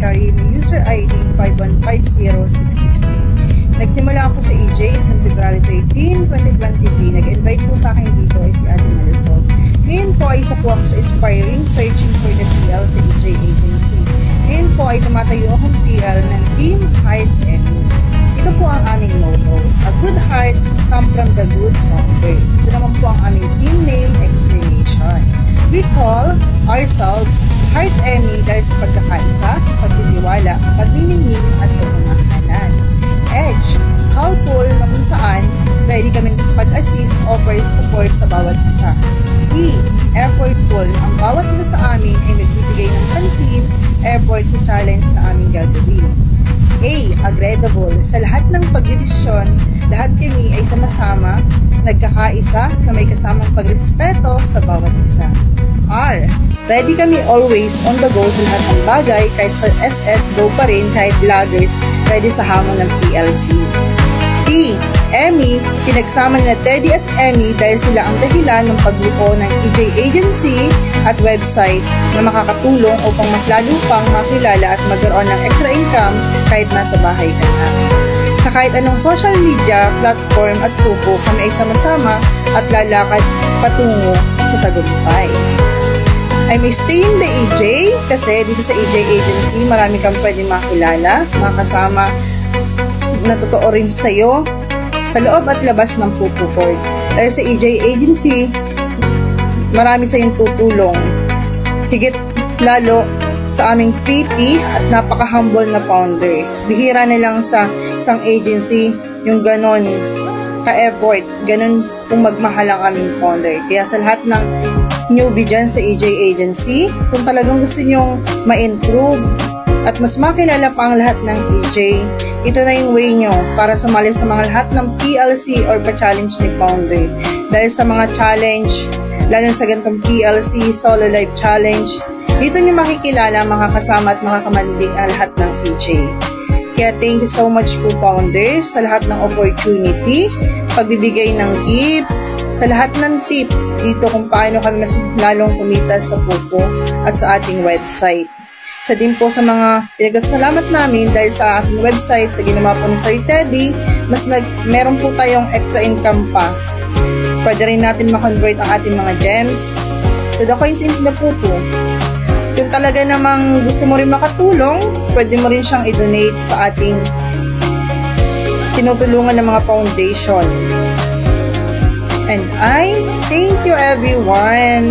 secretary may user ID 5150660. Nagsimula ako sa AJ is noong February 13, 2023. Nag-invite po sa akin dito ay si Ate Marisol. Ngayon po ay isa po ako sa Aspiring Searching for the PL sa AJ Agency. Ngayon po ay tumatayo akong PL ng Team Heart Emmy. Ito po ang aming motto. A good heart come from the good founder. Ito naman po ang aming team name explanation. We call ourselves Heart Emmy dahil sa pagkakaisa, pagtitiwala, pagniningning at pagmamahalan. Edge, helpful na kung saan ready kami pag-assist, offer support sa bawat isa. E, effortful, ang bawat isa sa amin ay nagbibigay ng pansin, effort sa challenge na aming gagawin. A, agreeable, sa lahat ng pagdedesisyon, lahat kami ay sama-sama, nagkakaisa na may kasamang pagrespeto sa bawat isa. R, ready kami always on the go sa lahat ng bagay, kahit sa SS, go pa rin, kahit laggers, ready sa hamon ng PLC. T, Emmy, pinagsama nila Teddy at Emmy dahil sila ang dahilan ng pagbuo ng AJ Agency at website na makakatulong upang mas lalo pang makilala at magkaroon ng extra income kahit nasa bahay ka na. Sa kahit anong social media, platform at grupo, kami ay sama-sama at lalakad patungo sa tagumpay. I may stay in the AJ kasi dito sa AJ Agency marami kang pwede makilala, makasama na totoo rin sa'yo sa loob at labas ng pupukord. Dahil sa AJ Agency, marami sa iyong tutulong. Higit lalo sa aming pretty at napaka-humble na founder. Bihira na lang sa isang agency yung ganon ka-effort, ganon kung magmahal ang aming founder. Kaya sa lahat ng newbie dyan sa AJ Agency, kung talagang gusto nyong ma-improve at mas makilala pa ang lahat ng AJ, ito na yung way nyo para sumali sa mga lahat ng PLC or pa-challenge ni founder. Dahil sa mga challenge, lalo sa ganitong PLC, Solo Life Challenge, dito nyo makikilala, makakasama at makakamanding ang lahat ng AJ. Kaya thank you so much po founder sa lahat ng opportunity, pagbibigay ng tips, sa lahat ng tip dito kung paano kami mas lalong kumita sa Pupo at sa ating website. Sa din po sa mga pinagkasalamat namin dahil sa aking website, sa ginawa po ni Sir Teddy, meron po tayong extra income pa. Pwede rin natin ma-convert ang ating mga gems to the coins in the Pupo. Kung talaga namang gusto mo rin makatulong, pwede mo rin siyang i-donate sa ating tinutulungan ng mga foundation. And I thank you everyone.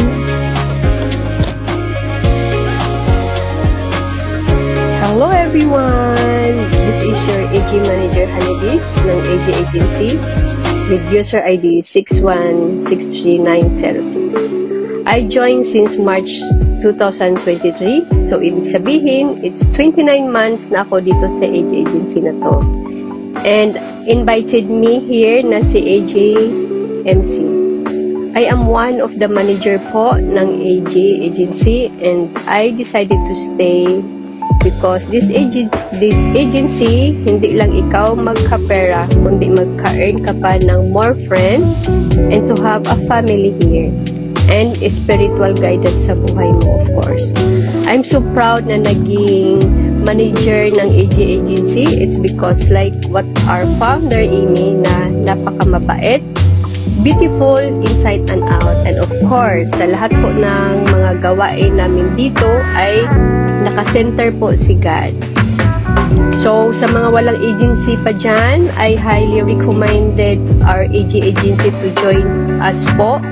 Hello everyone! This is your AJ Manager Hanibibs ng AJ Agency with user ID 6163906. I joined since March 2023, so ibig sabihin, it's 29 months na ako dito sa AJ Agency na to. And invited me here na si AJ MC. I am one of the manager po ng AJ Agency and I decided to stay because this agency, hindi lang ikaw magkapera, kundi magka-earn ka pa ng more friends and to have a family here and spiritual guidance sa buhay mo, of course. I'm so proud na naging manager ng AJ Agency. It's because like what our founder, Amy, na napakamabait, beautiful inside and out. And of course, sa lahat po ng mga gawain namin dito ay naka-center po si God. So, sa mga walang agency pa dyan, I highly recommended our AJ Agency to join us po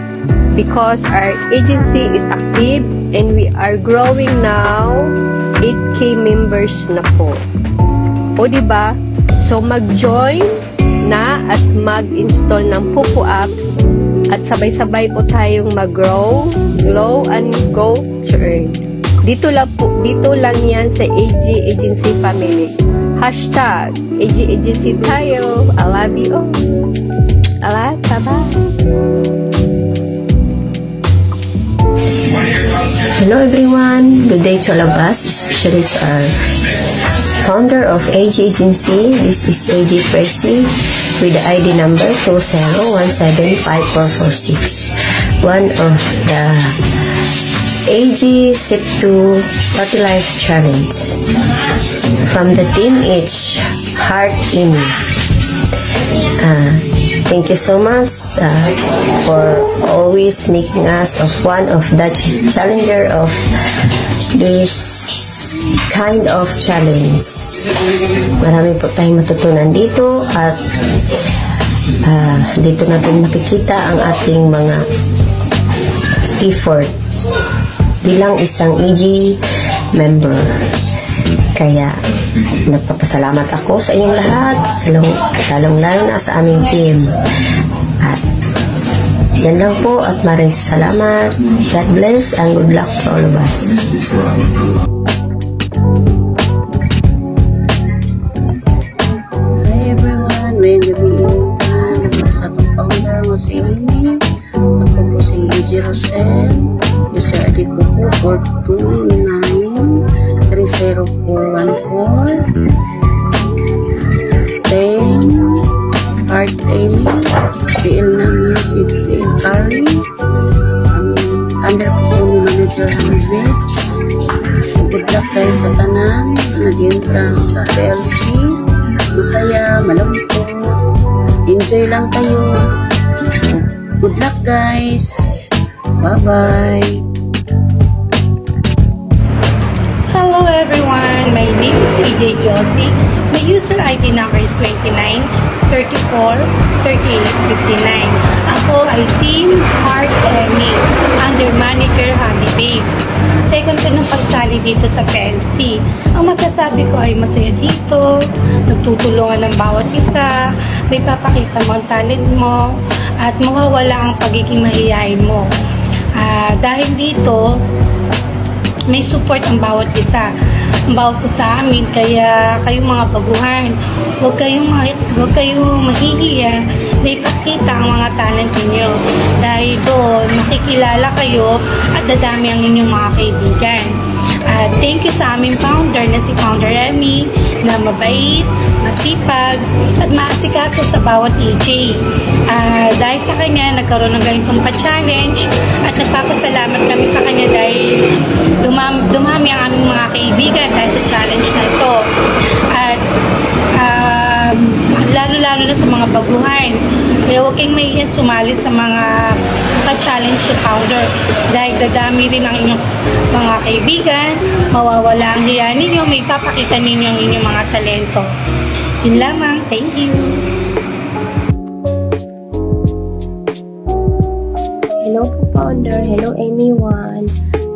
because our agency is active and we are growing now 8K members na po. O diba? So, mag-join na at mag-install ng Pupo apps at sabay-sabay po tayong mag-grow, glow, and go to earn. Dito lang yan sa AJ Agency family. Hashtag AJ Agency tayo. I love you all. Bye-bye. Hello everyone. Good day to all of us, especially to our founder of AJ Agency. This is AJ Presley with the ID number 20175446. One of the AG Sip2 Party Life Challenge. From the team H, Heart Amy. Thank you so much for always making us of one of the challenger of this kind of challenge. Marami po tayong matutunan dito at dito natin makikita ang ating mga effort bilang isang AG member. Kaya nagpapasalamat ako sa inyong lahat, lalong-lalo na sa aming team. At yan lang po at maraming salamat. God bless and good luck to all of us. Hi everyone, may gabihin na sa itong founder mo si Amy. Ako po si AG Rosel. User ID ko po 429-30414. Then Heart Amy. TL namin si TL Carly. Under po ni Manager Hanvets. Good luck kayo sa tanan na nag-entra sa PLC. Masaya, malungkot. Enjoy lang kayo. Good luck guys. Bye-bye. Hello everyone, my name is AJ Josie. My user ID number is 29-34-38-59. Ako ay Team Heart Amy under Manager Honey Babes. Second ko ng pagsali dito sa PLC. Ang masasabi ko ay masaya dito, nagtutulungan ng bawat isa, may papakita mo ang talent mo, at mawawala ang pagiging mahihayin mo. Dahil dito, may support ang bawat isa. Ang bawat isa sa amin, kaya kayong mga baguhan, huwag kayong mahihiya na ipakita ang mga talent ninyo. Dahil doon, makikilala kayo at dadami ang inyong mga kaibigan. Thank you sa aming founder na si Founder Amy na mabait, masipag, at maasikaso sa bawat AJ. Dahil sa kanya, nagkaroon ng ganitong pa-challenge at nagpapasalamat kami sa kanya dahil dumami ang aming mga kaibigan dahil sa challenge na ito. At lalo-lalo na sa mga baguhan. Kaya huwag kayong mahihiyan sumali sa mga pa-challenge si Founder dahil dadami rin ang inyong mga kaibigan, mawawala ang hiya ninyo, may papakita ninyo ang inyong mga talento. Yun lamang. Thank you. Hello po Founder, hello Amy1.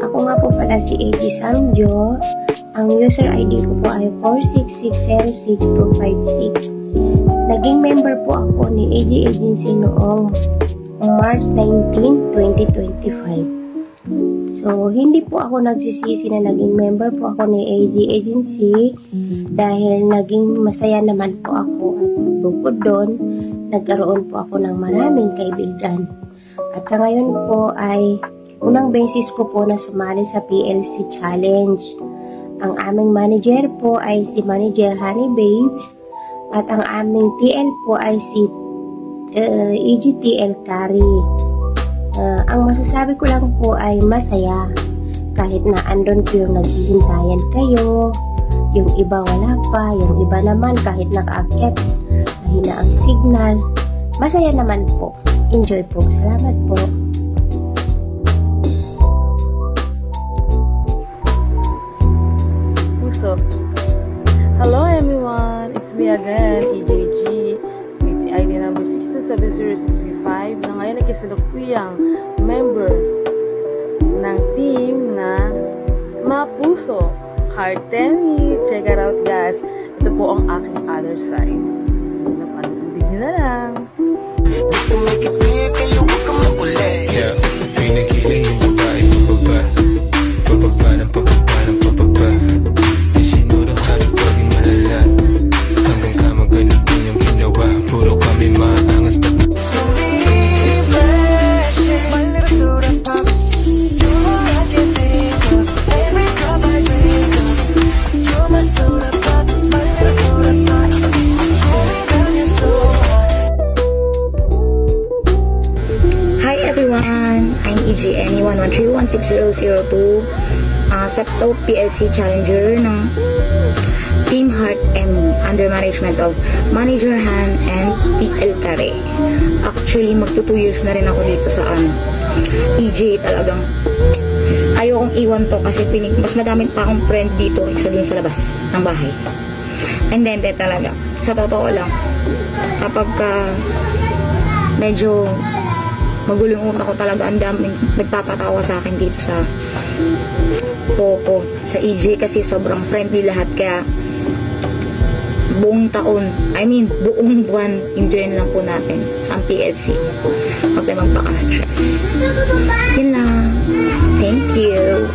Ako nga po pala si AG Samjo. Ang user ID ko po ay 4660626. Naging member po ako ni AG Agency noong March 19, 2025. So, hindi po ako nagsisisi na naging member po ako ni AG Agency dahil naging masaya naman po ako. At bukod doon, nagkaroon po ako ng maraming kaibigan. At sa ngayon po ay unang beses ko po na sumali sa PLC Challenge. Ang aming manager po ay si Manager Honey Babes at ang aming TL po ay si EGTL Carly. Ang masasabi ko lang po ay masaya kahit na andon po yung naghihintayan kayo, yung iba wala pa, yung iba naman kahit nakaakyat mahina ang signal, masaya naman po. Enjoy po. Salamat po. Hello everyone, it's me again, EJG, with the ID number 6270635 na ngayon ay kasalukuyang member ng team na Mapuso Heart Amy. Check it out guys, ito po ang aking other side. Napanood nyo na lang. Yeah, pinagiling yung babae pababa, pababa ng pababa ng pababa. Isinuro harap paging malala, hanggang kamagalit din yung ginawa. Puro kami maangas pa. EGNE 113160002, sa top PLC Challenger ng Team Heart Emmy under management of Manager Han and TL Care. Actually, magto 2 years na rin ako dito sa EJ. Talagang ayaw kong iwan to kasi mas madami pa akong friend dito kaysa dun sa labas ng bahay. And then, talaga, sa totoo lang, kapag medyo magulong utak ko talaga, ang daming nagpapatawa sa akin dito sa Popo, sa EJ, kasi sobrang friendly lahat. Kaya buong taon, buong buwan, enjoyin lang po natin ang PLC. Huwag tayo magpaka-stress. Yun lang. Thank you.